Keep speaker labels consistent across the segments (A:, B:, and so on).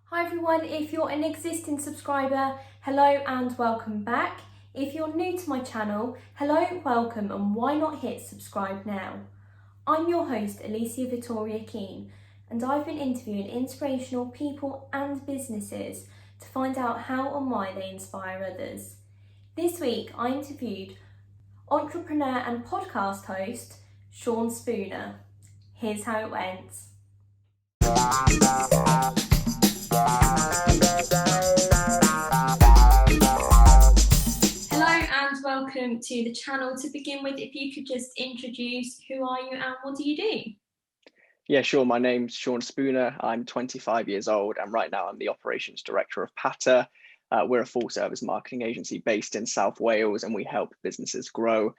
A: Hi everyone, if you're an existing subscriber, hello and welcome back. If you're new to my channel, hello, welcome, and why not hit subscribe now? I'm your host, Alicia Victoria Keane, and I've been interviewing inspirational people and businesses to find out how and why they inspire others. This week, I interviewed entrepreneur and podcast host, Sean Spooner. Here's how it went. Hello and welcome to the channel. To begin with, if you could just introduce who are you and what do you do?
B: Yeah, sure. My name's Sean Spooner. I'm 25 years old, and right now I'm the operations director of Patter. We're a full service marketing agency based in South Wales, and we help businesses grow.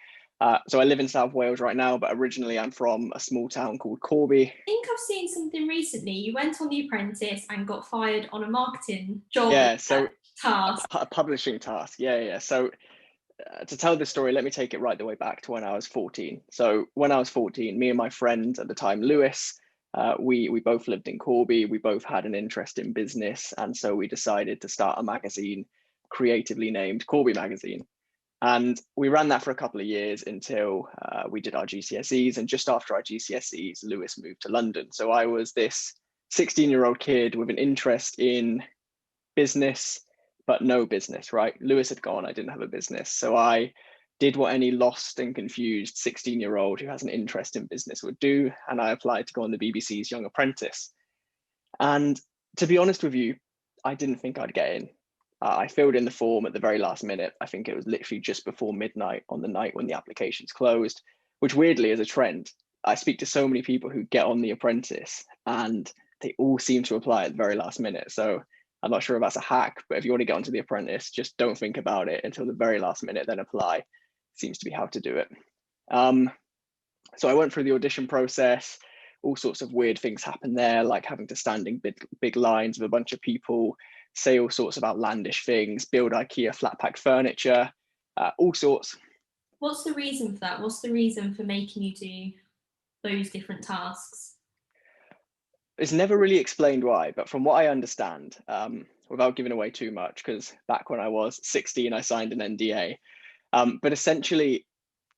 B: So I live in South Wales right now, but originally I'm from a small town called Corby.
A: I think I've seen something recently. You went on The Apprentice and got fired on a marketing job task.
B: A publishing task. Yeah. So to tell this story, let me take it right the way back to when I was 14. So when I was 14, me and my friend at the time, Lewis, we both lived in Corby. We both had an interest in business, and so we decided to start a magazine, creatively named Corby Magazine. And we ran that for a couple of years until we did our GCSEs. And just after our GCSEs, Lewis moved to London. So I was this 16-year-old kid with an interest in business, but no business, right? Lewis had gone, I didn't have a business. So I did what any lost and confused 16-year-old who has an interest in business would do. And I applied to go on the BBC's Young Apprentice. And to be honest with you, I didn't think I'd get in. I filled in the form at the very last minute. I think it was literally just before midnight on the night when the applications closed, which weirdly is a trend. I speak to so many people who get on The Apprentice and they all seem to apply at the very last minute. So I'm not sure if that's a hack, but if you want to get onto The Apprentice, just don't think about it until the very last minute, then apply. Seems to be how to do it. So I went through the audition process. All sorts of weird things happened there, like having to stand in big lines with a bunch of people, say all sorts of outlandish things, build IKEA flat pack furniture, all sorts.
A: What's the reason for that? What's the reason for making you do those different tasks?
B: It's never really explained why, but from what I understand, without giving away too much, because back when I was 16, I signed an NDA. But essentially,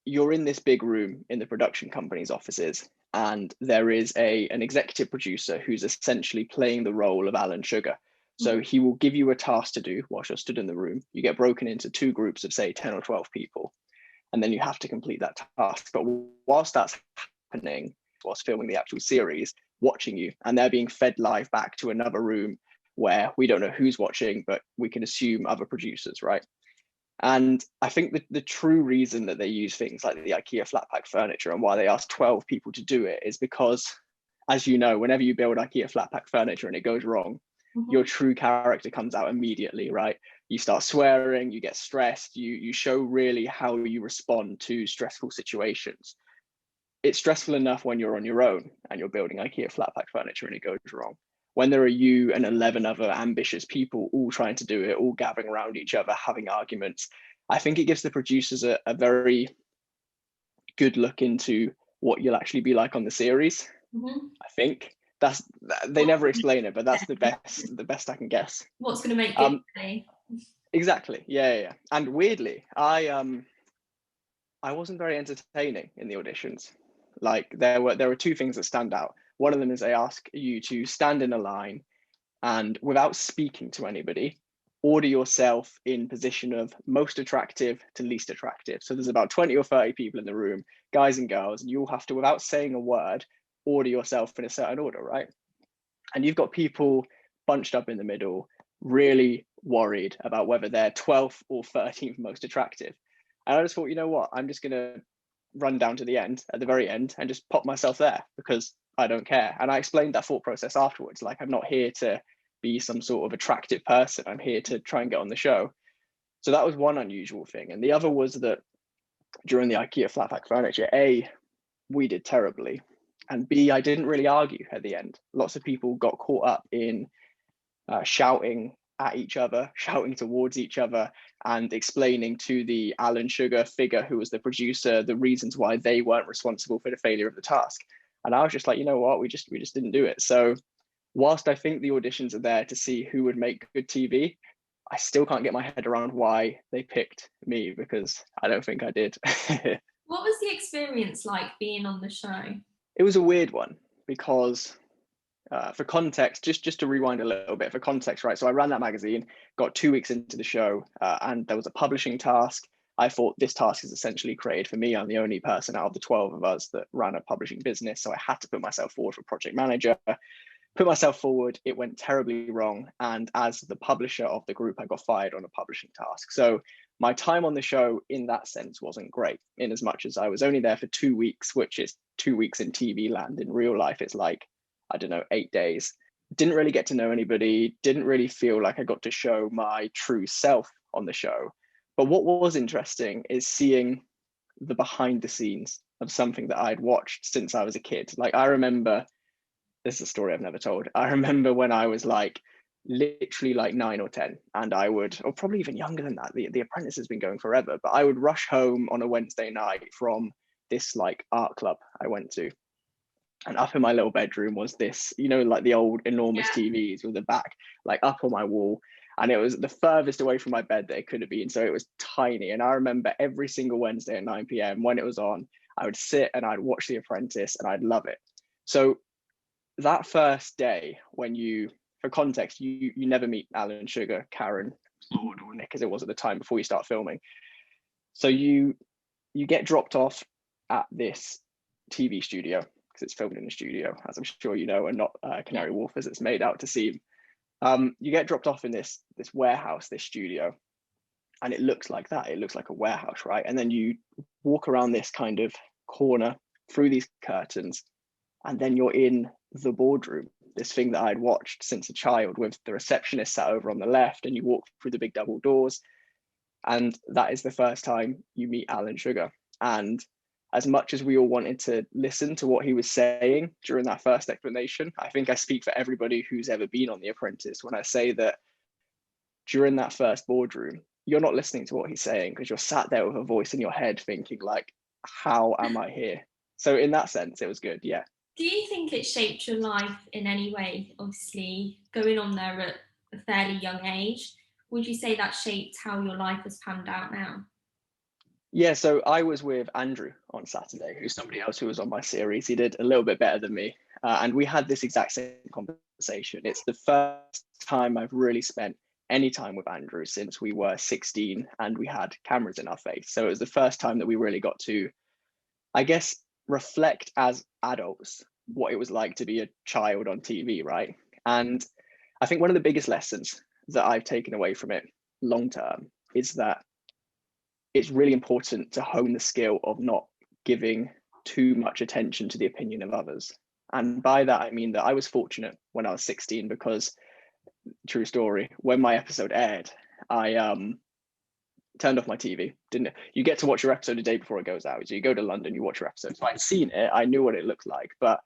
B: you're in this big room in the production company's offices, and there is an executive producer who's essentially playing the role of Alan Sugar. So he will give you a task to do whilst you're stood in the room. You get broken into two groups of, say, 10 or 12 people, and then you have to complete that task. But whilst that's happening, whilst filming the actual series, watching you, and they're being fed live back to another room where we don't know who's watching, but we can assume other producers, right? And I think the true reason that they use things like the IKEA flat pack furniture and why they ask 12 people to do it is because, as you know, whenever you build IKEA flat pack furniture and it goes wrong, your true character comes out immediately, right? You start swearing, you get stressed, you show really how you respond to stressful situations. It's stressful enough when you're on your own and you're building IKEA flat pack furniture and it goes wrong. When there are you and 11 other ambitious people all trying to do it, all gathering around each other, having arguments, I think it gives the producers a very good look into what you'll actually be like on the series. I think they never explain it, but that's the best I can guess.
A: What's going to make it funny?
B: Exactly. Yeah. And weirdly, I wasn't very entertaining in the auditions. Like there were two things that stand out. One of them is they ask you to stand in a line and without speaking to anybody, order yourself in position of most attractive to least attractive. So there's about 20 or 30 people in the room, guys and girls, and you'll have to, without saying a word, order yourself in a certain order, right? And you've got people bunched up in the middle, really worried about whether they're 12th or 13th most attractive. And I just thought, you know what, I'm just going to run down to the end, at the very end, and just pop myself there because I don't care. And I explained that thought process afterwards. Like, I'm not here to be some sort of attractive person. I'm here to try and get on the show. So that was one unusual thing. And the other was that during the IKEA flat pack furniture, A, we did terribly. And B, I didn't really argue at the end. Lots of people got caught up in shouting at each other, shouting towards each other, and explaining to the Alan Sugar figure, who was the producer, the reasons why they weren't responsible for the failure of the task. And I was just like, you know what, we just didn't do it. So whilst I think the auditions are there to see who would make good TV, I still can't get my head around why they picked me, because I don't think I did.
C: What was the experience like being on the show?
B: It was a weird one because for context, just to rewind a little bit, for context, right? So I ran that magazine, got 2 weeks into the show, and there was a publishing task. I thought this task is essentially created for me. I'm the only person out of the 12 of us that ran a publishing business. So I had to put myself forward for project manager, put myself forward. It went terribly wrong. And as the publisher of the group, I got fired on a publishing task. So my time on the show in that sense wasn't great, in as much as I was only there for 2 weeks, which is 2 weeks in TV land. In real life, it's like, I don't know, 8 days. Didn't really get to know anybody, didn't really feel like I got to show my true self on the show. But what was interesting is seeing the behind the scenes of something that I'd watched since I was a kid. Like, I remember, this is a story I've never told. I remember when I was like literally like 9 or 10, and I would, or probably even younger than that, the Apprentice has been going forever, but I would rush home on a Wednesday night from this like art club I went to. And up in my little bedroom was this, you know, like the old enormous TVs with the back like up on my wall. And it was the furthest away from my bed that it could have been. So it was tiny. And I remember every single Wednesday at 9 p.m. when it was on, I would sit and I'd watch The Apprentice and I'd love it. So that first day, when you, for context, you never meet Alan, Sugar, Karen, Lord, or Nick, as it was at the time before you start filming. So you get dropped off at this TV studio, because it's filmed in a studio, as I'm sure you know, and not Canary Wharf as it's made out to seem. You get dropped off in this warehouse, this studio, and it looks like that. It looks like a warehouse, right? And then you walk around this kind of corner through these curtains, and then you're in the boardroom, this thing that I'd watched since a child, with the receptionist sat over on the left, and you walk through the big double doors, and that is the first time you meet Alan Sugar. And as much as we all wanted to listen to what he was saying during that first explanation, I think I speak for everybody who's ever been on The Apprentice when I say that during that first boardroom, you're not listening to what he's saying, because you're sat there with a voice in your head thinking like, how am I here? So in that sense, it was good, yeah.
C: Do you think it shaped your life in any way? Obviously, going on there at a fairly young age, would you say that shaped how your life has panned out now?
B: Yeah, so I was with Andrew on Saturday, who's somebody else who was on my series. He did a little bit better than me. And we had this exact same conversation. It's the first time I've really spent any time with Andrew since we were 16 and we had cameras in our face. So it was the first time that we really got to, I guess, reflect as adults what it was like to be a child on TV, right? And I think one of the biggest lessons that I've taken away from it long term is that it's really important to hone the skill of not giving too much attention to the opinion of others. And by that, I mean that I was fortunate when I was 16, because, true story, when my episode aired, I turned off my TV. You get to watch your episode a day before it goes out. So you go to London, you watch your episode. So I'd seen it, I knew what it looked like. But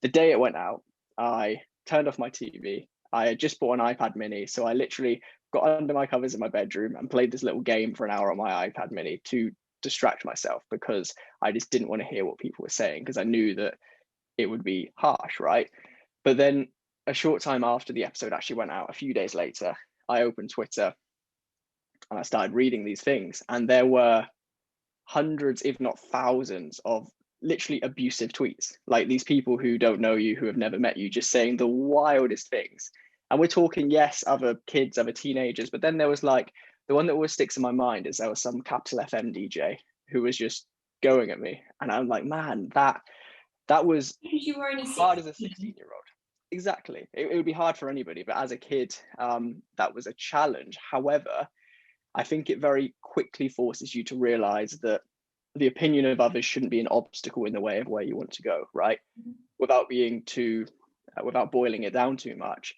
B: the day it went out, I turned off my TV. I had just bought an iPad mini. So I literally got under my covers in my bedroom and played this little game for an hour on my iPad mini to distract myself, because I just didn't want to hear what people were saying, because I knew that it would be harsh, right? But then a short time after the episode actually went out, a few days later, I opened Twitter and I started reading these things, and there were hundreds, if not thousands, of literally abusive tweets, like these people who don't know you, who have never met you, just saying the wildest things. And we're talking, yes, other kids, other teenagers, but then there was like, the one that always sticks in my mind is there was some Capital FM DJ who was just going at me, and I'm like, man, that was
C: Because you were only
B: hard as a
C: 16.
B: 16-year-old. Exactly, it would be hard for anybody, but as a kid, that was a challenge. However, I think it very quickly forces you to realize that the opinion of others shouldn't be an obstacle in the way of where you want to go, right?
C: Mhm.
B: Without being too, without boiling it down too much,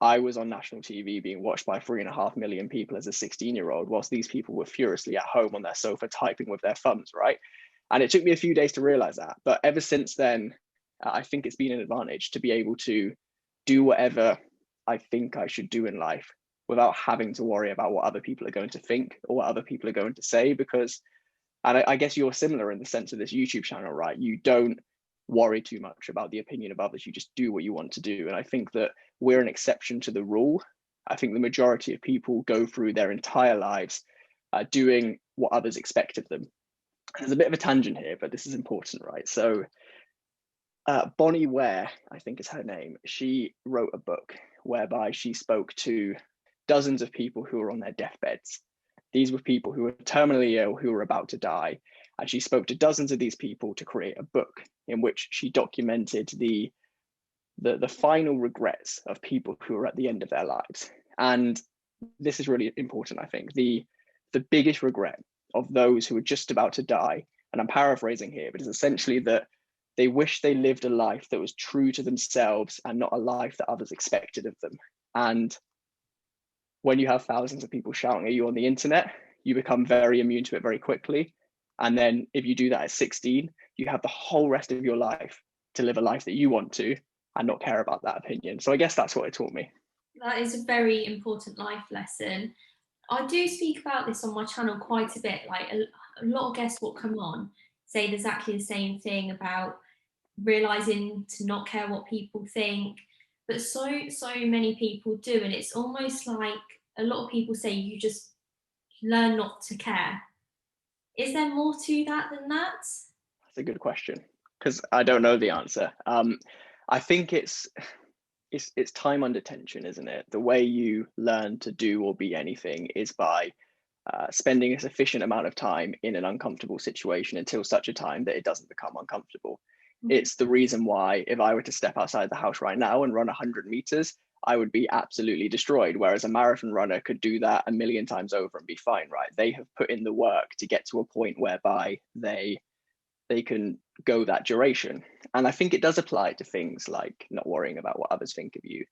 B: I was on national TV being watched by 3.5 million people as a 16-year-old, whilst these people were furiously at home on their sofa typing with their thumbs, right? And it took me a few days to realize that. But ever since then, I think it's been an advantage to be able to do whatever I think I should do in life without having to worry about what other people are going to think or what other people are going to say. Because, and I guess you're similar in the sense of this YouTube channel, right? You don't worry too much about the opinion of others. You just do what you want to do. And I think that we're an exception to the rule. I think the majority of people go through their entire lives doing what others expect of them. There's a bit of a tangent here, but this is important, right? So Bonnie Ware, I think is her name, she wrote a book whereby she spoke to dozens of people who were on their deathbeds. These were people who were terminally ill, who were about to die. And she spoke to dozens of these people to create a book in which she documented the final regrets of people who were at the end of their lives. And this is really important, I think. The biggest regret of those who are just about to die, and I'm paraphrasing here, but it's essentially that they wish they lived a life that was true to themselves and not a life that others expected of them. And when you have thousands of people shouting at you on the internet, you become very immune to it very quickly. And then if you do that at 16, you have the whole rest of your life to live a life that you want to and not care about that opinion. So I guess that's what it taught me.
C: That is a very important life lesson. I do speak about this on my channel quite a bit. Like a lot of guests will come on say exactly the same thing about realizing to not care what people think, but so many people do, and it's almost like a lot of people say you just learn not to care. Is there more to that than that?
B: That's a good question, because I don't know the answer. I think it's time under tension, isn't it? The way you learn to do or be anything is by spending a sufficient amount of time in an uncomfortable situation until such a time that it doesn't become uncomfortable. Mm-hmm. It's the reason why if I were to step outside the house right now and run 100 meters, I would be absolutely destroyed. Whereas a marathon runner could do that a million times over and be fine, right? They have put in the work to get to a point whereby they can go that duration. And I think it does apply to things like not worrying about what others think of you,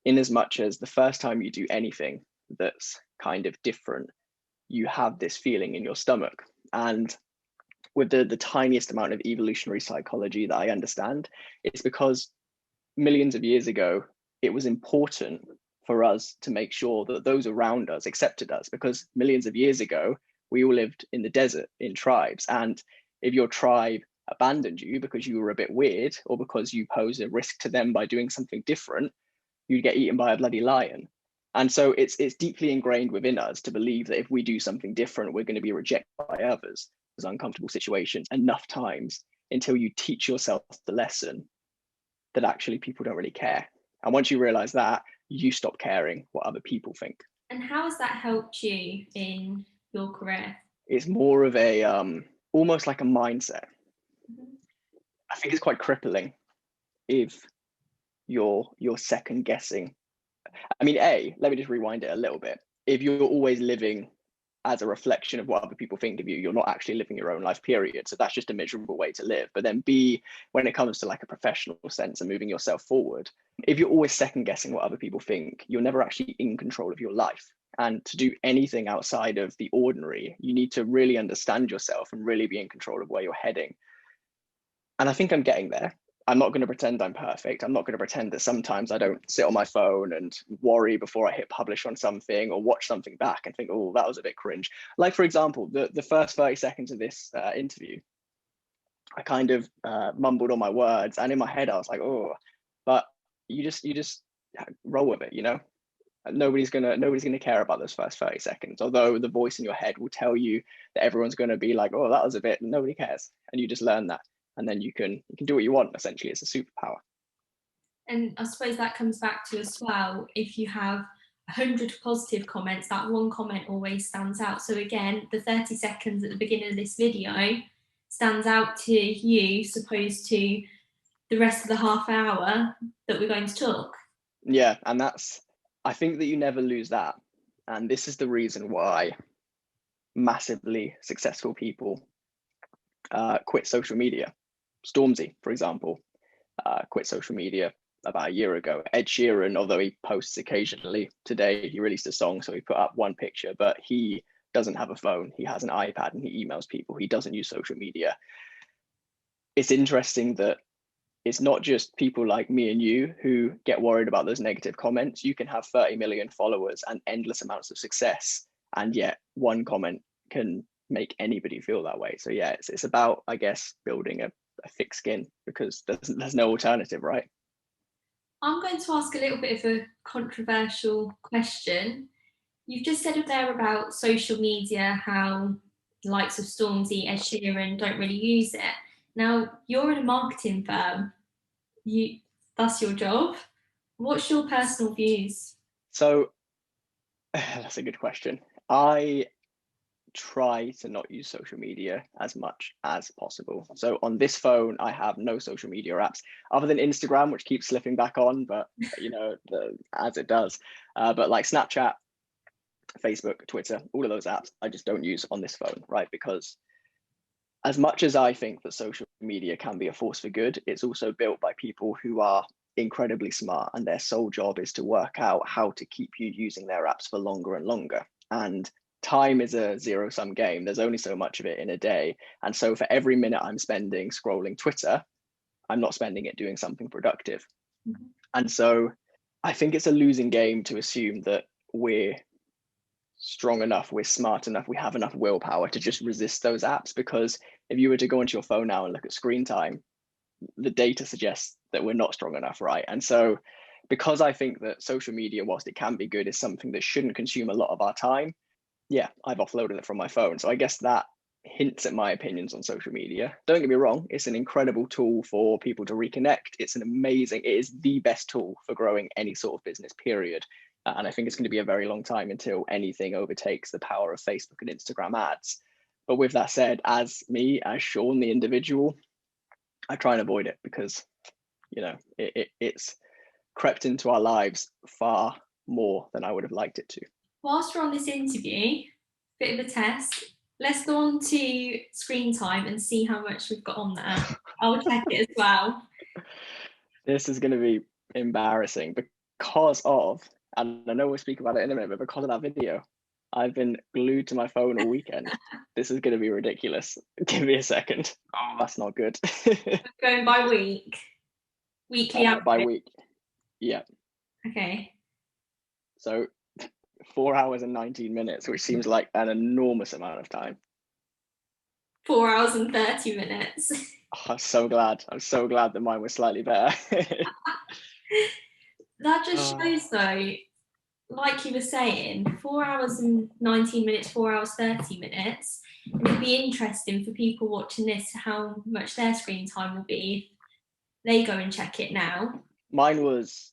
B: in as much as the first time you do anything that's kind of different, you have this feeling in your stomach. And with the tiniest amount of evolutionary psychology that I understand, it's because millions of years ago, it was important for us to make sure that those around us accepted us, because millions of years ago, we all lived in the desert in tribes. And if your tribe abandoned you because you were a bit weird or because you pose a risk to them by doing something different, you'd get eaten by a bloody lion. And so it's deeply ingrained within us to believe that if we do something different, we're going to be rejected by others. Those uncomfortable situations enough times until you teach yourself the lesson that actually people don't really care. And once you realize that, you stop caring what other people think.
C: And how has that helped you in your career?
B: It's more of a almost like a mindset. Mm-hmm. I think it's quite crippling if you're second guessing. I mean, let me just rewind it a little bit. If you're always living as a reflection of what other people think of you, you're not actually living your own life, period. So that's just a miserable way to live. But then B, when it comes to like a professional sense and moving yourself forward, if you're always second guessing what other people think, you're never actually in control of your life. And to do anything outside of the ordinary, you need to really understand yourself and really be in control of where you're heading. And I think I'm getting there. I'm not going to pretend I'm perfect. I'm not going to pretend that sometimes I don't sit on my phone and worry before I hit publish on something or watch something back and think, oh, that was a bit cringe. Like, for example, the first 30 seconds of this interview, I kind of mumbled on my words, and in my head I was like, oh, but you just roll with it, you know? Nobody's gonna care about those first 30 seconds, although the voice in your head will tell you that everyone's going to be like, oh, that was a bit, nobody cares. And you just learn that. And then you can do what you want. Essentially, it's a superpower.
C: And I suppose that comes back to as well, if you have 100 positive comments, that one comment always stands out. So again, the 30 seconds at the beginning of this video stands out to you, opposed to the rest of the half hour that we're going to talk.
B: Yeah, and I think that you never lose that. And this is the reason why massively successful people quit social media. Stormzy, for example, quit social media about a year ago. Ed Sheeran, although he posts occasionally, today he released a song, so he put up one picture, but he doesn't have a phone. He has an iPad and he emails people. He doesn't use social media. It's interesting that it's not just people like me and you who get worried about those negative comments. You can have 30 million followers and endless amounts of success, and yet one comment can make anybody feel that way. So yeah, it's about, I guess, building a a thick skin because there's no alternative, right?
C: I'm going to ask a little bit of a controversial question. You've just said there about social media, how the likes of Stormzy, Ed Sheeran don't really use it. Now, you're in a marketing firm. That's your job. What's your personal views?
B: So that's a good question. I try to not use social media as much as possible. So on this phone, I have no social media apps other than Instagram, which keeps slipping back on, but as it does. But like Snapchat, Facebook, Twitter, all of those apps, I just don't use on this phone, right? Because as much as I think that social media can be a force for good, it's also built by people who are incredibly smart, and their sole job is to work out how to keep you using their apps for longer and longer. And time is a zero-sum game. There's only so much of it in a day. And so for every minute I'm spending scrolling Twitter, I'm not spending it doing something productive.
C: Mm-hmm.
B: And so I think it's a losing game to assume that we're strong enough, we're smart enough, we have enough willpower to just resist those apps. Because if you were to go into your phone now and look at screen time, the data suggests that we're not strong enough, right? And so because I think that social media, whilst it can be good, is something that shouldn't consume a lot of our time, yeah, I've offloaded it from my phone. So I guess that hints at my opinions on social media. Don't get me wrong, it's an incredible tool for people to reconnect. It is the best tool for growing any sort of business, period. And I think it's going to be a very long time until anything overtakes the power of Facebook and Instagram ads. But with that said, as Sean, the individual, I try and avoid it because, it's crept into our lives far more than I would have liked it to.
C: Whilst we're on this interview, bit of a test. Let's go on to screen time and see how much we've got on there. I'll check it as well.
B: This is going to be embarrassing because of, and I know we'll speak about it in a minute, but because of that video, I've been glued to my phone all weekend. This is going to be ridiculous. Give me a second. Oh, that's not good.
C: Going by week. Weekly average.
B: By week. Yeah.
C: Okay.
B: So 4 hours and 19 minutes, which seems like an enormous amount of time.
C: 4 hours and 30 minutes.
B: Oh, I'm so glad that mine was slightly better.
C: That just shows though, like you were saying, 4 hours and 19 minutes, 4 hours 30 minutes. And it'd be interesting for people watching this how much their screen time will be if they go and check it now.
B: Mine was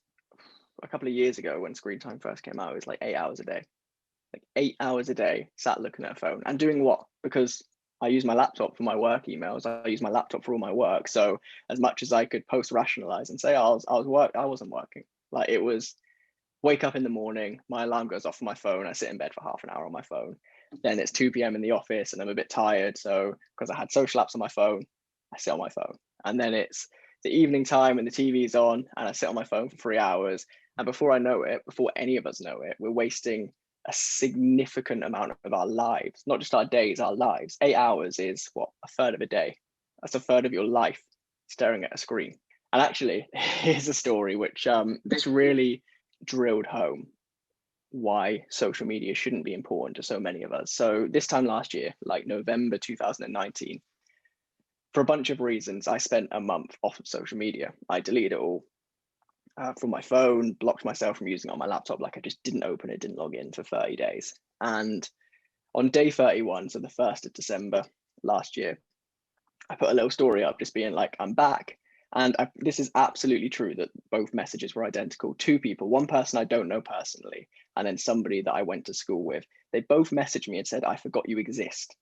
B: a couple of years ago when screen time first came out. It was like 8 hours a day. Like 8 hours a day sat looking at a phone and doing what? Because I use my laptop for my work emails. I use my laptop for all my work. So as much as I could post-rationalize and say, I wasn't working. Like, it was wake up in the morning, my alarm goes off on my phone, I sit in bed for half an hour on my phone. Then it's 2 p.m. in the office and I'm a bit tired. So because I had social apps on my phone, I sit on my phone. And then it's the evening time and the TV's on and I sit on my phone for 3 hours. And before I know it, before any of us know it, we're wasting a significant amount of our lives, not just our days, our lives. 8 hours is what, a third of a day. That's a third of your life staring at a screen. And actually, here's a story which this really drilled home why social media shouldn't be important to so many of us. So this time last year, like November 2019, for a bunch of reasons, I spent a month off of social media. I deleted it all from my phone, blocked myself from using it on my laptop. Like, I just didn't open it, didn't log in for 30 days. And on day 31, so the 1st of December last year, I put a little story up just being like, I'm back. And this is absolutely true that both messages were identical. Two people, one person I don't know personally, and then somebody that I went to school with. They both messaged me and said, I forgot you exist.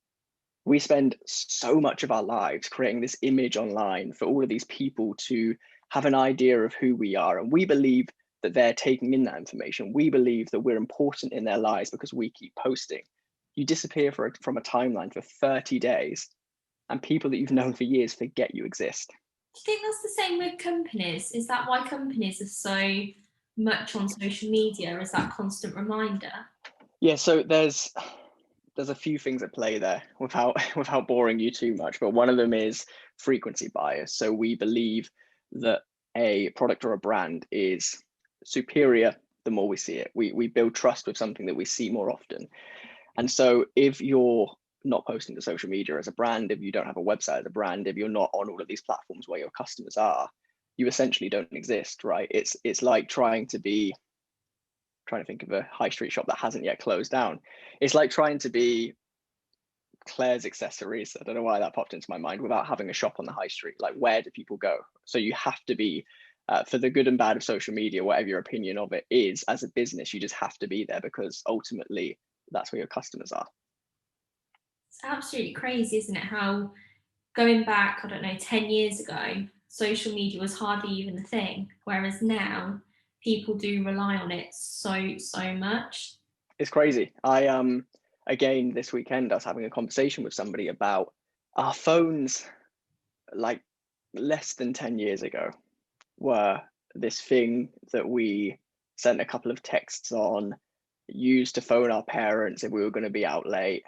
B: We spend so much of our lives creating this image online for all of these people to have an idea of who we are. And we believe that they're taking in that information. We believe that we're important in their lives because we keep posting. You disappear from a timeline for 30 days and people that you've known for years forget you exist.
C: Do you think that's the same with companies? Is that why companies are so much on social media? Is that constant reminder?
B: Yeah, so there's a few things at play there without boring you too much, but one of them is frequency bias. So we believe that a product or a brand is superior the more we see it. We build trust with something that we see more often. And so if you're not posting to social media as a brand, if you don't have a website as a brand, if you're not on all of these platforms where your customers are, you essentially don't exist, right? It's like trying to think of a high street shop that hasn't yet closed down. It's like trying to be Claire's accessories. I don't know why that popped into my mind, without having a shop on the high street. Like, where do people go? So you have to be, for the good and bad of social media, whatever your opinion of it is, as a business, you just have to be there, because ultimately that's where your customers are.
C: It's absolutely crazy, isn't it? How going back, I don't know, 10 years ago, social media was hardly even a thing. Whereas now people do rely on it so much.
B: It's crazy. I again, this weekend I was having a conversation with somebody about our phones, like less than 10 years ago, were this thing that we sent a couple of texts on, used to phone our parents if we were going to be out late.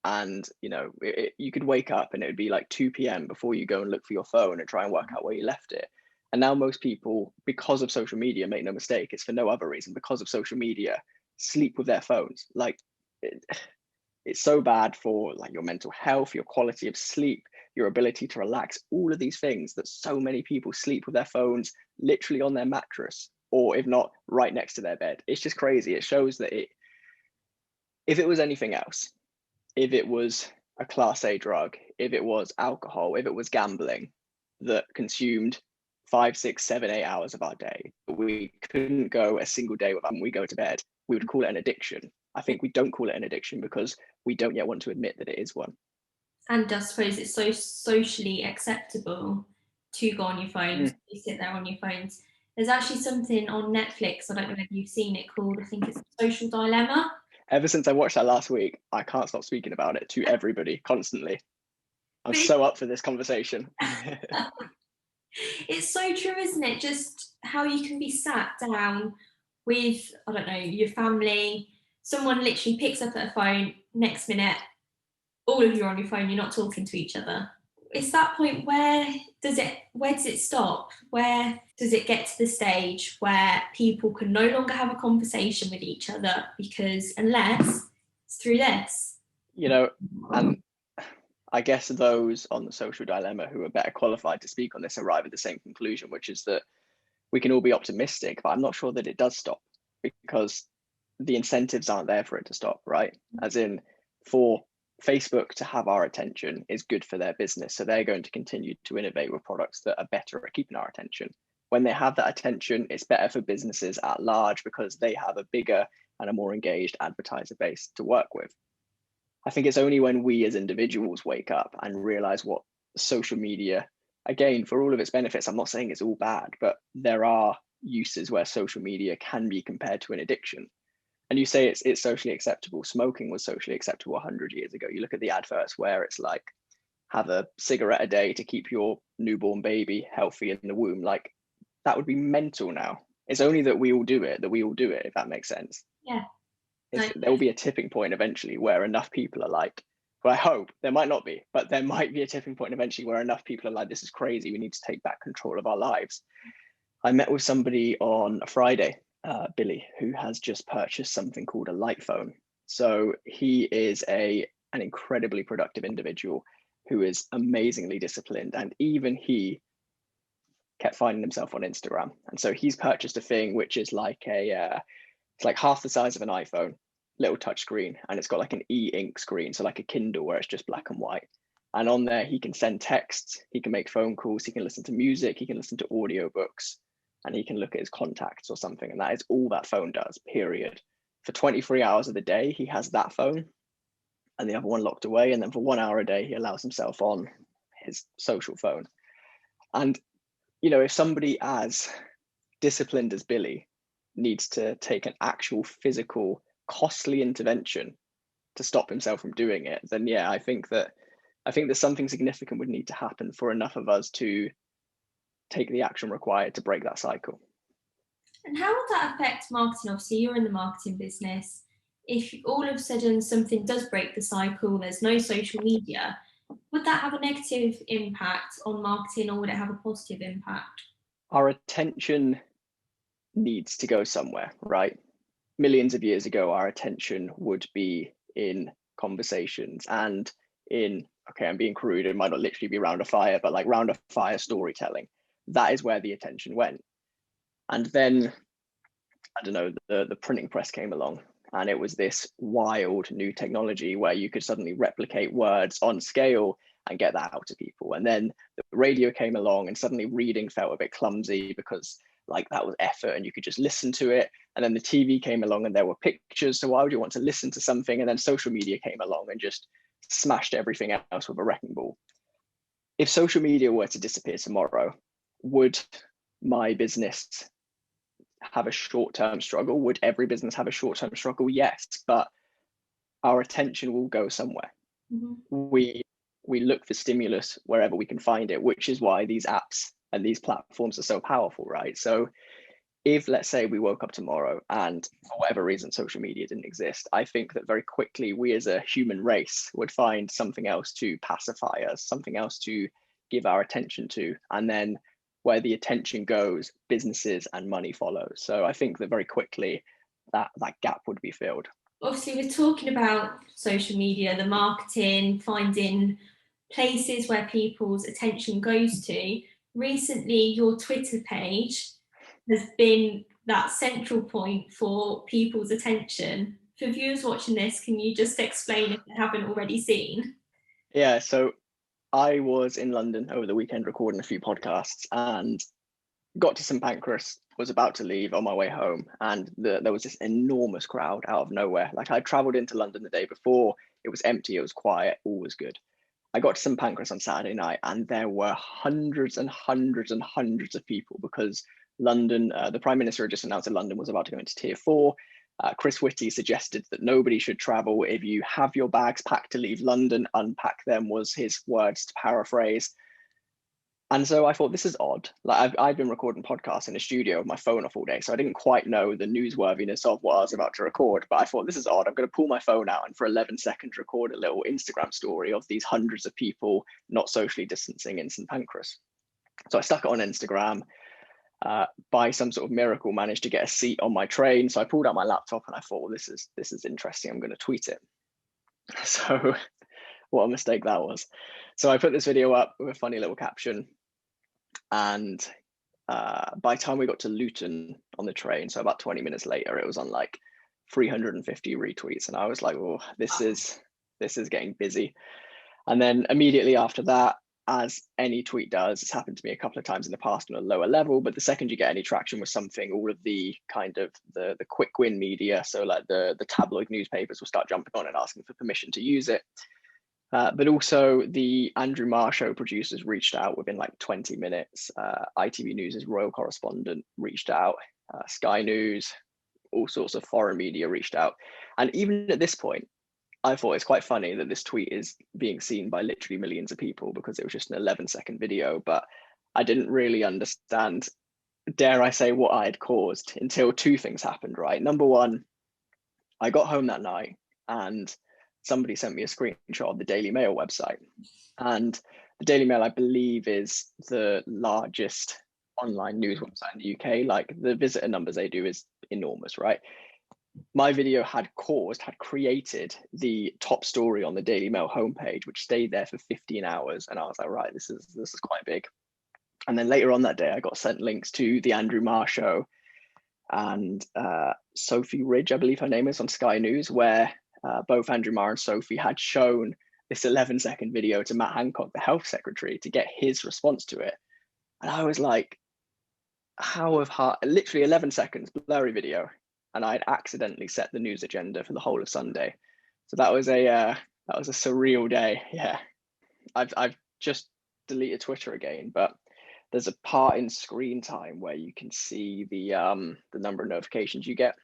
B: And you could wake up and it would be like 2 p.m. before you go and look for your phone and try and work out where you left it. And now most people, because of social media, make no mistake, it's for no other reason, because of social media, sleep with their phones. Like, it's so bad for like your mental health, your quality of sleep, your ability to relax, all of these things, that so many people sleep with their phones literally on their mattress, or if not, right next to their bed. It's just crazy. It shows that if it was anything else, if it was a class A drug, if it was alcohol, if it was gambling that consumed 5, 6, 7, 8 hours of our day, we couldn't go a single day without, when we go to bed, we would call it an addiction. I think we don't call it an addiction because we don't yet want to admit that it is one.
C: And I suppose it's so socially acceptable to go on your phones, to sit there on your phones. There's actually something on Netflix, I don't know if you've seen it, called, I think it's Social Dilemma.
B: Ever since I watched that last week, I can't stop speaking about it to everybody constantly. I'm so up for this conversation.
C: It's so true, isn't it? Just how you can be sat down with, I don't know, your family, someone literally picks up a phone, next minute, all of you are on your phone, you're not talking to each other. It's that point, where does it stop? Where does it get to the stage where people can no longer have a conversation with each other, because unless it's through this?
B: And I guess those on the Social Dilemma who are better qualified to speak on this arrive at the same conclusion, which is that we can all be optimistic, but I'm not sure that it does stop, because the incentives aren't there for it to stop, right? As in, for Facebook to have our attention is good for their business. So they're going to continue to innovate with products that are better at keeping our attention. When they have that attention, it's better for businesses at large, because they have a bigger and a more engaged advertiser base to work with. I think it's only when we as individuals wake up and realize what social media, again, for all of its benefits, I'm not saying it's all bad, but there are uses where social media can be compared to an addiction. And you say it's socially acceptable. Smoking was socially acceptable 100 years ago. You look at the adverts where it's like, have a cigarette a day to keep your newborn baby healthy in the womb. Like, that would be mental now. It's only that we all do it, if that makes sense.
C: Yeah.
B: There will be a tipping point eventually where enough people are like, well, I hope there might not be, but there might be a tipping point eventually where enough people are like, this is crazy. We need to take back control of our lives. I met with somebody on a Friday, Billy, who has just purchased something called a light phone. So he is an incredibly productive individual who is amazingly disciplined. And even he kept finding himself on Instagram. And so he's purchased a thing which is like it's like half the size of an iPhone, little touch screen, and it's got like an e-ink screen, so like a Kindle where it's just black and white. And on there, he can send texts, he can make phone calls, he can listen to music, he can listen to audiobooks, and he can look at his contacts or something. And that is all that phone does, period. For 23 hours of the day, he has that phone and the other one locked away. And then for 1 hour a day, he allows himself on his social phone. And, if somebody as disciplined as Billy needs to take an actual physical, costly intervention to stop himself from doing it, then yeah, I think that something significant would need to happen for enough of us to take the action required to break that cycle.
C: And how would that affect marketing? Obviously, you're in the marketing business. If all of a sudden something does break the cycle, there's no social media, would that have a negative impact on marketing, or would it have a positive impact?
B: Our attention needs to go somewhere, right? Millions of years ago, our attention would be in conversations, and in, okay, I'm being crude, it might not literally be round a fire, but like round a fire storytelling, that is where the attention went. And then, I don't know, the printing press came along, and it was this wild new technology where you could suddenly replicate words on scale and get that out to people. And then the radio came along, and suddenly reading felt a bit clumsy because like that was effort and you could just listen to it. And then the TV came along and there were pictures, so why would you want to listen to something? And then social media came along and just smashed everything else with a wrecking ball. If social media were to disappear tomorrow, would my business have a short-term struggle? Would every business have a short-term struggle? Yes, but our attention will go somewhere. We look for stimulus wherever we can find it, which is why these apps and these platforms are so powerful, right? So if, let's say, we woke up tomorrow and for whatever reason social media didn't exist, I think that very quickly we as a human race would find something else to pacify us, something else to give our attention to, and then where the attention goes, businesses and money follow. So I think that very quickly that gap would be filled.
C: Obviously, we're talking about social media, the marketing, finding places where people's attention goes to. Recently, your Twitter page has been that central point for people's attention. For viewers watching this, can you just explain if they haven't already seen?
B: Yeah, so I was in London over the weekend recording a few podcasts and got to St Pancras, was about to leave on my way home, and there was this enormous crowd out of nowhere. Like, I travelled into London the day before, it was empty, it was quiet, all was good. I got to St Pancras on Saturday night and there were hundreds and hundreds and hundreds of people because London, the Prime Minister had just announced that London was about to go into Tier 4. Chris Whitty suggested that nobody should travel. If you have your bags packed to leave London, unpack them, was his words to paraphrase. And so I thought, this is odd. Like, I've been recording podcasts in a studio with my phone off all day, so I didn't quite know the newsworthiness of what I was about to record. But I thought, this is odd. I'm going to pull my phone out and for 11 seconds record a little Instagram story of these hundreds of people not socially distancing in St Pancras. So I stuck it on Instagram. By some sort of miracle, managed to get a seat on my train. So I pulled out my laptop and I thought, well, this is interesting. I'm going to tweet it. So what a mistake that was. So I put this video up with a funny little caption. And by the time we got to Luton on the train, so about 20 minutes later, it was on like 350 retweets. And I was like, oh, this is getting busy. And then immediately after that, as any tweet does, it's happened to me a couple of times in the past on a lower level, but the second you get any traction with something, all of the kind of the quick win media, so like the tabloid newspapers will start jumping on and asking for permission to use it. But also the Andrew Marr show producers reached out within like 20 minutes. ITV News' royal correspondent reached out, Sky News, all sorts of foreign media reached out. And even at this point, I thought it's quite funny that this tweet is being seen by literally millions of people because it was just an 11-second video, but I didn't really understand, dare I say, what I had caused until two things happened, right? Number one, I got home that night and somebody sent me a screenshot of the Daily Mail website. And the Daily Mail, I believe, is the largest online news website in the UK. Like, the visitor numbers they do is enormous, right? My video had created the top story on the Daily Mail homepage, which stayed there for 15 hours. And I was like, right, this is quite big. And then later on that day, I got sent links to the Andrew Marr show and Sophie Ridge, I believe her name is, on Sky News, where both Andrew Marr and Sophie had shown this 11-second video to Matt Hancock, the health secretary, to get his response to it. And I was like, literally 11 seconds, blurry video. And I'd accidentally set the news agenda for the whole of Sunday. So that was a surreal day. Yeah, I've just deleted Twitter again, but there's a part in screen time where you can see the number of notifications you get,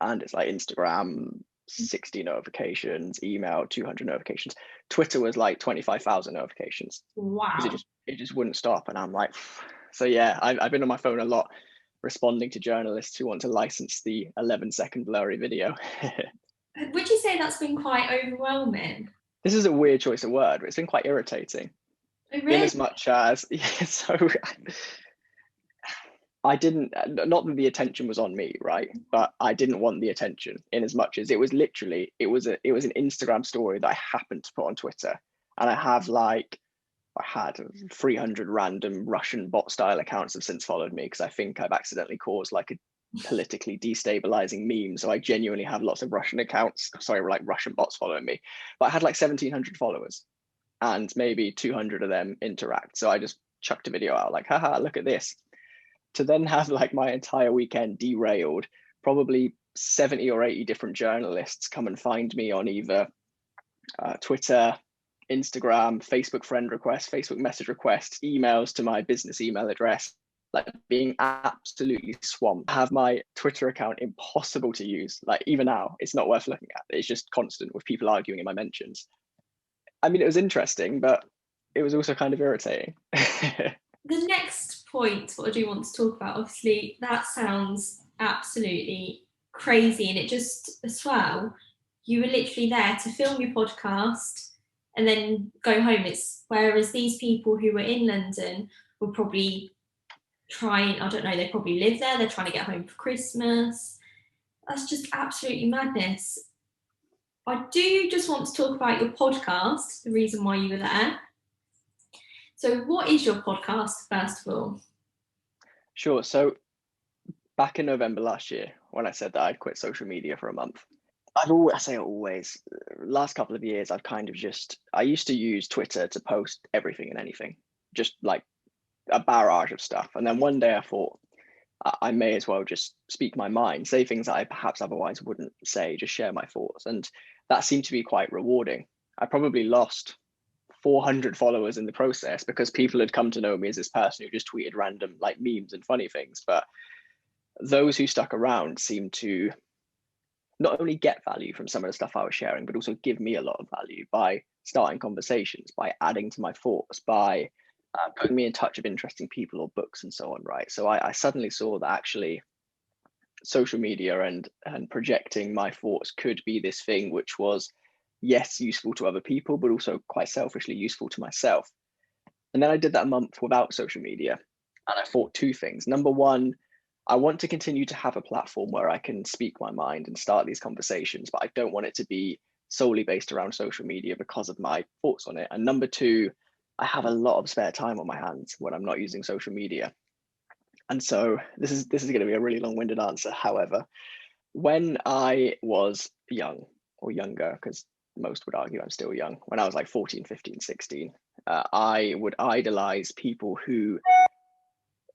B: and it's like Instagram 60 notifications, email 200 notifications. Twitter was like 25,000 notifications.
C: Wow!
B: It just wouldn't stop, and I'm like, so yeah, I've been on my phone a lot, responding to journalists who want to license the 11-second blurry video.
C: Would you say that's been quite overwhelming?
B: This is a weird choice of word, but it's been quite irritating.
C: Oh, really?
B: In as much as, yeah, so I didn't, not that the attention was on me, right? But I didn't want the attention, in as much as it was literally, it was an Instagram story that I happened to put on Twitter. And I had 300 random Russian bot style accounts have since followed me, because I think I've accidentally caused like a politically destabilizing meme. So I genuinely have lots of Russian accounts, sorry, like Russian bots following me. But I had like 1,700 followers, and maybe 200 of them interact. So I just chucked a video out like, haha, look at this. To then have like my entire weekend derailed, probably 70 or 80 different journalists come and find me on either Twitter, Instagram, Facebook friend requests, Facebook message requests, emails to my business email address, like being absolutely swamped. I have my Twitter account impossible to use. Like even now, it's not worth looking at. It's just constant with people arguing in my mentions. I mean, it was interesting, but it was also kind of irritating.
C: The next point, what I do want to talk about, obviously, that sounds absolutely crazy, and it just, as well, you were literally there to film your podcast and then go home. It's whereas these people who were in London were probably trying, I don't know, they probably live there, they're trying to get home for Christmas. That's just absolutely madness. I do just want to talk about your podcast, the reason why you were there. So what is your podcast, first of all?
B: Sure. So back in November last year, when I said that I'd quit social media for a month, last couple of years, I used to use Twitter to post everything and anything, just like a barrage of stuff. And then one day I thought, I may as well just speak my mind, say things that I perhaps otherwise wouldn't say, just share my thoughts. And that seemed to be quite rewarding. I probably lost 400 followers in the process, because people had come to know me as this person who just tweeted random like memes and funny things. But those who stuck around seemed to not only get value from some of the stuff I was sharing, but also give me a lot of value by starting conversations, by adding to my thoughts, by putting me in touch with interesting people or books and so on, right? So I suddenly saw that actually social media and projecting my thoughts could be this thing which was, yes, useful to other people, but also quite selfishly useful to myself. And then I did that a month without social media, and I thought two things. Number one, I want to continue to have a platform where I can speak my mind and start these conversations, but I don't want it to be solely based around social media because of my thoughts on it. And number two, I have a lot of spare time on my hands when I'm not using social media. And so this is going to be a really long-winded answer. However, when I was young, or younger, because most would argue I'm still young, when I was like 14, 15, 16, I would idolize people who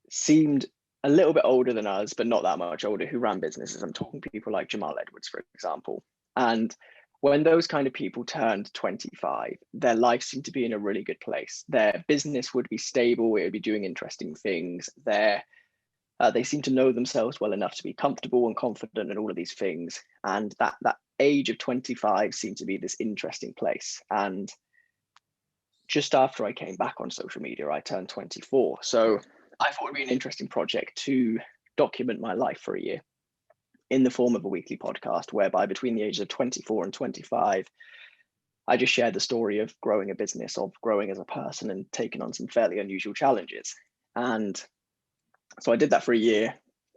B: seemed a little bit older than us, but not that much older, who ran businesses. I'm talking people like Jamal Edwards, for example. And when those kind of people turned 25, their life seemed to be in a really good place. Their business would be stable, it would be doing interesting things. They seem to know themselves well enough to be comfortable and confident and all of these things. And that age of 25 seemed to be this interesting place. And just after I came back on social media, I turned 24. So I thought it would be an interesting project to document my life for a year in the form of a weekly podcast, whereby between the ages of 24 and 25, I just shared the story of growing a business, of growing as a person and taking on some fairly unusual challenges. And so I did that for a year,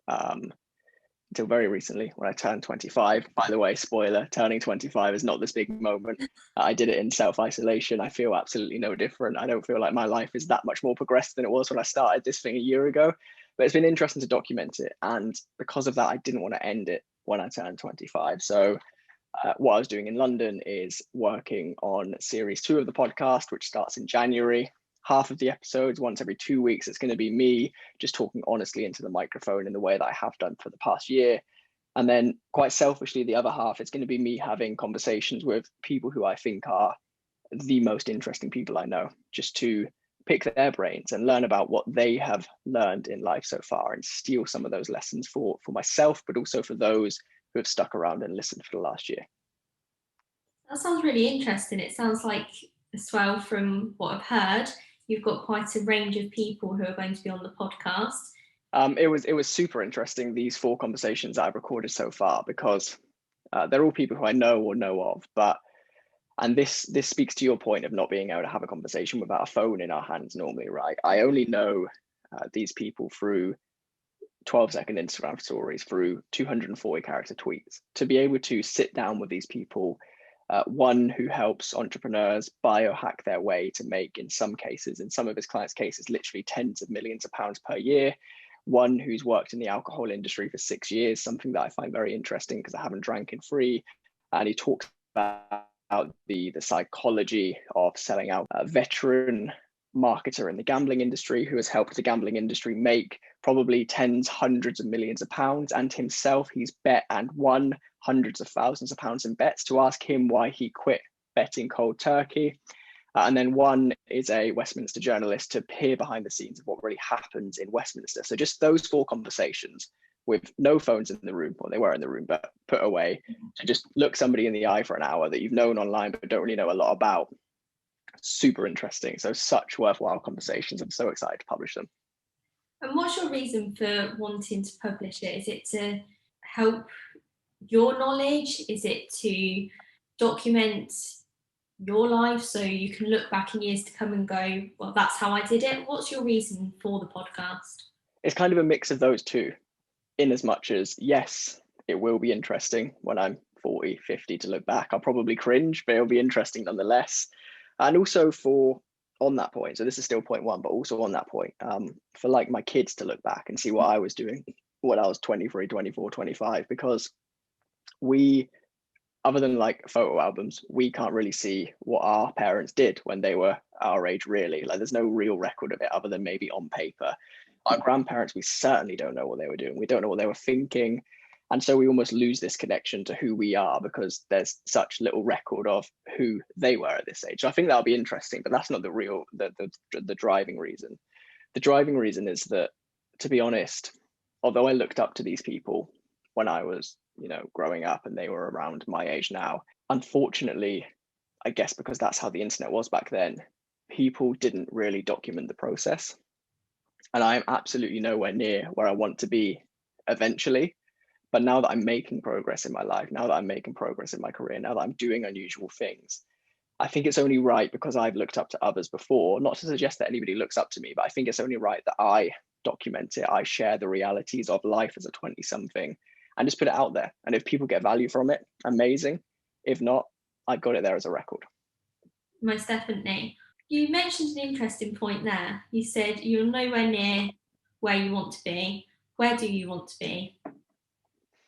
B: until very recently when I turned 25. By the way, spoiler, turning 25 is not this big moment. I did it in self-isolation. I feel absolutely no different. I don't feel like my life is that much more progressed than it was when I started this thing a year ago. But it's been interesting to document it. And because of that, I didn't want to end it when I turned 25. So what I was doing in London is working on series 2 of the podcast, which starts in January. Half of the episodes, once every 2 weeks, it's going to be me just talking honestly into the microphone in the way that I have done for the past year. And then quite selfishly, the other half, it's going to be me having conversations with people who I think are the most interesting people I know, just to pick their brains and learn about what they have learned in life so far and steal some of those lessons for myself, but also for those who have stuck around and listened for the last year.
C: That sounds really interesting. It sounds like, as well, from what I've heard, you've got quite a range of people who are going to be on the podcast.
B: It was super interesting, these 4 conversations that I've recorded so far, because they're all people who I know or know of. And this speaks to your point of not being able to have a conversation without a phone in our hands normally, right? I only know these people through 12-second Instagram stories through 240 character tweets, to be able to sit down with these people, one who helps entrepreneurs biohack their way to make, in some cases, in some of his clients' cases, literally tens of millions of pounds per year, one who's worked in the alcohol industry for 6 years, something that I find very interesting because I haven't drank in free, and he talks about the psychology of selling out, a veteran marketer in the gambling industry who has helped the gambling industry make probably tens, hundreds of millions of pounds, and himself, he's bet and won hundreds of thousands of pounds in bets, to ask him why he quit betting cold turkey. And then one is a Westminster journalist to peer behind the scenes of what really happens in Westminster. So just those 4 conversations with no phones in the room, or they were in the room, but put away, to just look somebody in the eye for an hour that you've known online but don't really know a lot about. Super interesting. So such worthwhile conversations. I'm so excited to publish them.
C: And what's your reason for wanting to publish it? Is it to help your knowledge? Is it to document your life so you can look back in years to come and go, well, that's how I did it? What's your reason for the podcast?
B: It's kind of a mix of those two, in as much as, yes, it will be interesting when I'm 40, 50 to look back. I'll probably cringe, but it'll be interesting nonetheless. And also on that point, so this is still point 1, but also on that point, for like my kids to look back and see what I was doing when I was 23, 24, 25, because we, other than like photo albums, we can't really see what our parents did when they were our age, really. Like there's no real record of it other than maybe on paper. Our grandparents, we certainly don't know what they were doing. We don't know what they were thinking. And so we almost lose this connection to who we are because there's such little record of who they were at this age. So I think that'll be interesting, but that's not the real, the driving reason. The driving reason is that, to be honest, although I looked up to these people when I was, growing up and they were around my age now, unfortunately, I guess because that's how the internet was back then, people didn't really document the process. And I'm absolutely nowhere near where I want to be eventually. But now that I'm making progress in my life, now that I'm making progress in my career, now that I'm doing unusual things, I think it's only right, because I've looked up to others before, not to suggest that anybody looks up to me, but I think it's only right that I document it. I share the realities of life as a 20-something and just put it out there. And if people get value from it, amazing. If not, I've got it there as a record.
C: Most definitely. You mentioned an interesting point there. You said you're nowhere near where you want to be. Where do you want to be?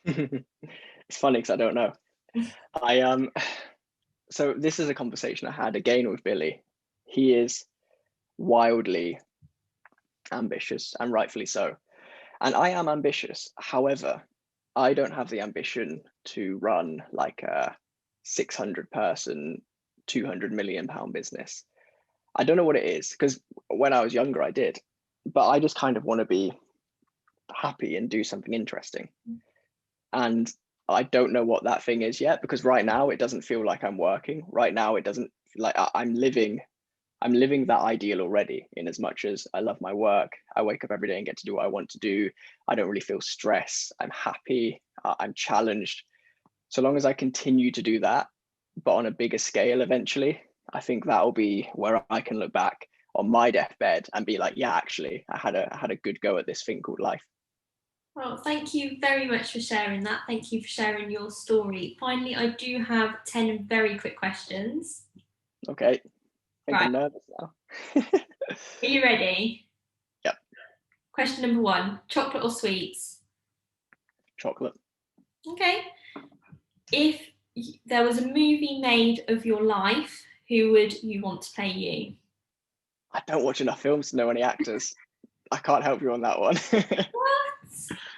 B: It's funny because I don't know. So this is a conversation I had again with Billy. He is wildly ambitious, and rightfully so. And I am ambitious. However, I don't have the ambition to run like a 600-person, 200 million pound business. I don't know what it is, because when I was younger, I did, but I just kind of want to be happy and do something interesting. And I don't know what that thing is yet, because right now it doesn't feel like I'm working. Right now it doesn't feel like I'm living that ideal already, in as much as I love my work. I wake up every day and get to do what I want to do. I don't really feel stress. I'm happy. I'm challenged. So long as I continue to do that, but on a bigger scale eventually, I think that'll be where I can look back on my deathbed and be like, yeah, actually, I had a good go at this thing called life.
C: Well, thank you very much for sharing that. Thank you for sharing your story. Finally, I do have 10 very quick questions.
B: Okay.
C: Right.
B: I'm nervous now.
C: Are you ready?
B: Yep.
C: Question number 1, chocolate or sweets?
B: Chocolate.
C: Okay. If there was a movie made of your life, who would you want to play you?
B: I don't watch enough films to know any actors. I can't help you on that one.
C: What?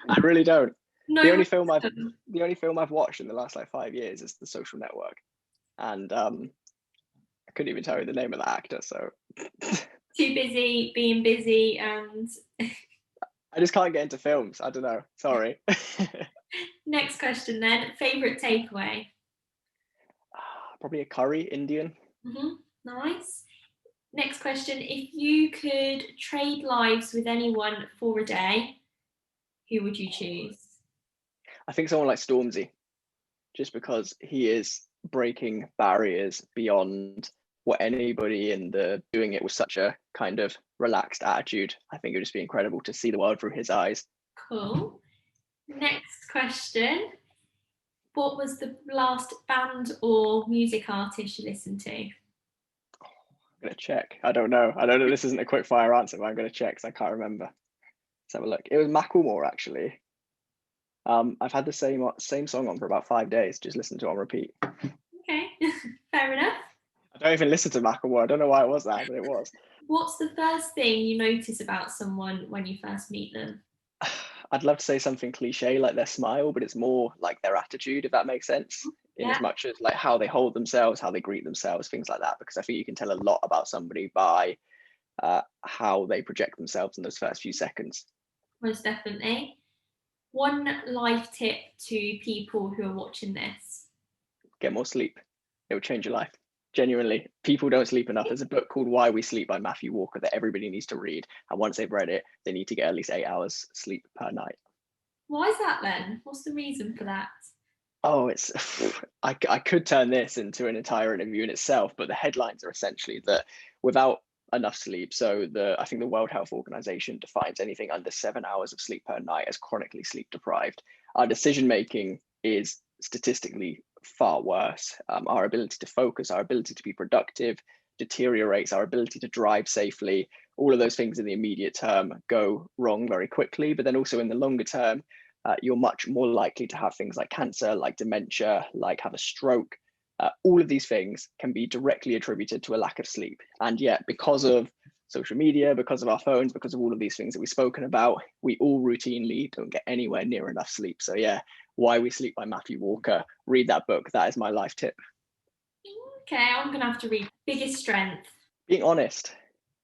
B: I really don't.
C: No.
B: The only film I've watched in the last like 5 years is The Social Network, and I couldn't even tell you the name of the actor. So
C: too busy being busy, and
B: I just can't get into films. I don't know. Sorry.
C: Next question then. Favorite takeaway?
B: Probably a curry, Indian.
C: Nice. Next question. If you could trade lives with anyone for a day, who would you choose?
B: I think someone like Stormzy, just because he is breaking barriers beyond what anybody in the doing it with such a kind of relaxed attitude. I think it would just be incredible to see the world through his eyes.
C: Cool. Next question. What was the last band or music artist you listened to?
B: I'm gonna check. I don't know. This isn't a quick fire answer, but I'm gonna check because I can't remember. Let's have a look. It was Macklemore, actually. I've had the same song on for about 5 days, just listened to on repeat.
C: Okay, fair enough.
B: I don't even listen to Macklemore. I don't know why it was that, but it was.
C: What's the first thing you notice about someone when you first meet them?
B: I'd love to say something cliche like their smile, but it's more like their attitude, if that makes sense. In as much as like how they hold themselves, how they greet themselves, things like that. Because I think you can tell a lot about somebody by how they project themselves in those first few seconds.
C: Most definitely. One life tip to people who are watching this.
B: Get more sleep. It will change your life. Genuinely, people don't sleep enough. There's a book called Why We Sleep by Matthew Walker that everybody needs to read. And once they've read it, they need to get at least 8 hours sleep per night.
C: Why is that then? What's the reason for that?
B: Oh, I could turn this into an entire interview in itself, but the headlines are essentially that without enough sleep, so I think the World Health Organization defines anything under 7 hours of sleep per night as chronically sleep deprived. Our decision making is statistically far worse. Our ability to focus, our ability to be productive deteriorates, our ability to drive safely. All of those things in the immediate term go wrong very quickly, but then also in the longer term, you're much more likely to have things like cancer, like dementia, like have a stroke. All of these things can be directly attributed to a lack of sleep. And yet, because of social media, because of our phones, because of all of these things that we've spoken about, we all routinely don't get anywhere near enough sleep. So yeah, Why We Sleep by Matthew Walker. Read that book. That is my life tip.
C: Okay, I'm going to have to read. Biggest strength?
B: Being honest.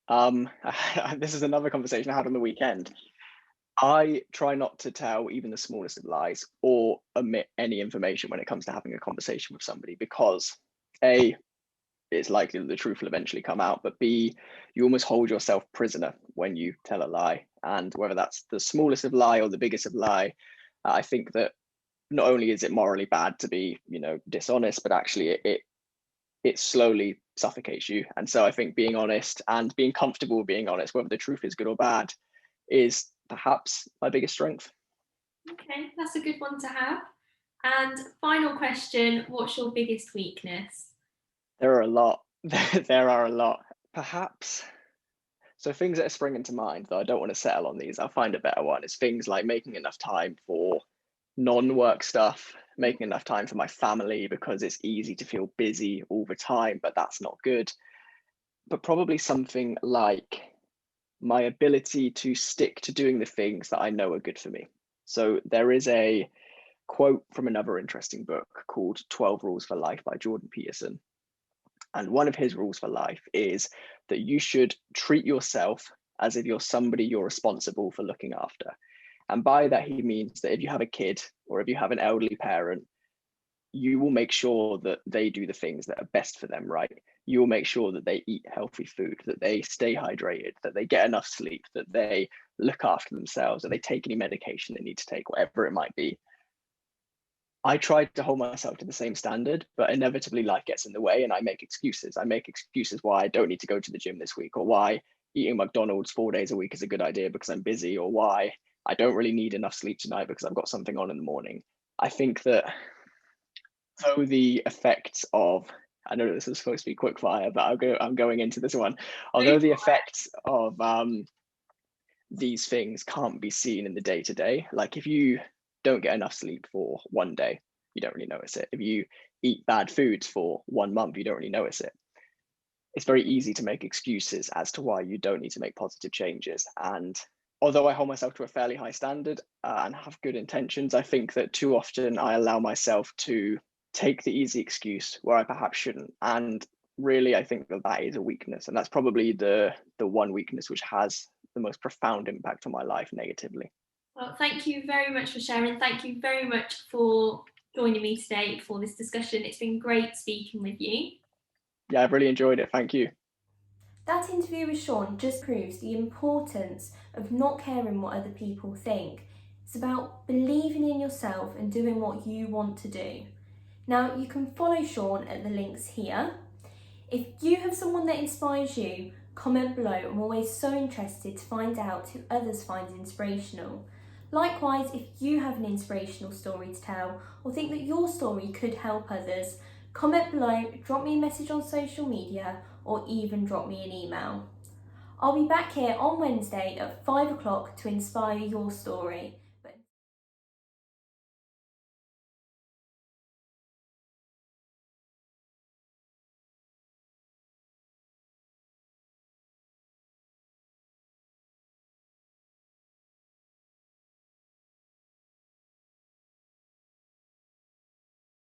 B: This is another conversation I had on the weekend. I try not to tell even the smallest of lies or omit any information when it comes to having a conversation with somebody because A, it's likely that the truth will eventually come out, but B, you almost hold yourself prisoner when you tell a lie. And whether that's the smallest of lie or the biggest of lie, I think that not only is it morally bad to be, dishonest, but actually it slowly suffocates you. And so I think being honest and being comfortable with being honest, whether the truth is good or bad, is perhaps my biggest strength.
C: Okay, that's a good one to have. And final question, what's your biggest weakness?
B: There are a lot. There are a lot. Perhaps. So things that are springing to mind, though I don't want to settle on these, I'll find a better one, is things like making enough time for non-work stuff, making enough time for my family, because it's easy to feel busy all the time, but that's not good. But probably something like my ability to stick to doing the things that I know are good for me. So there is a quote from another interesting book called 12 Rules for Life by Jordan Peterson. And one of his rules for life is that you should treat yourself as if you're somebody you're responsible for looking after. And by that, he means that if you have a kid or if you have an elderly parent, you will make sure that they do the things that are best for them, right? You will make sure that they eat healthy food, that they stay hydrated, that they get enough sleep, that they look after themselves, that they take any medication they need to take, whatever it might be. I try to hold myself to the same standard, but inevitably life gets in the way and I make excuses. I make excuses why I don't need to go to the gym this week, or why eating McDonald's 4 days a week is a good idea because I'm busy, or why I don't really need enough sleep tonight because I've got something on in the morning. I think that though the effects of, I know this is supposed to be quick fire, but I'm going into this one. Although the effects of these things can't be seen in the day to day, like if you don't get enough sleep for one day, you don't really notice it. If you eat bad foods for 1 month, you don't really notice it. It's very easy to make excuses as to why you don't need to make positive changes. And although I hold myself to a fairly high standard and have good intentions, I think that too often I allow myself to take the easy excuse where I perhaps shouldn't. And really, I think that is a weakness. And that's probably the one weakness which has the most profound impact on my life negatively.
C: Well, thank you very much for sharing. Thank you very much for joining me today for this discussion. It's been great speaking with you.
B: Yeah, I've really enjoyed it. Thank you.
A: That interview with Sean just proves the importance of not caring what other people think. It's about believing in yourself and doing what you want to do. Now, you can follow Sean at the links here. If you have someone that inspires you, comment below. I'm always so interested to find out who others find inspirational. Likewise, if you have an inspirational story to tell or think that your story could help others, comment below, drop me a message on social media, or even drop me an email. I'll be back here on Wednesday at 5 o'clock to inspire your story.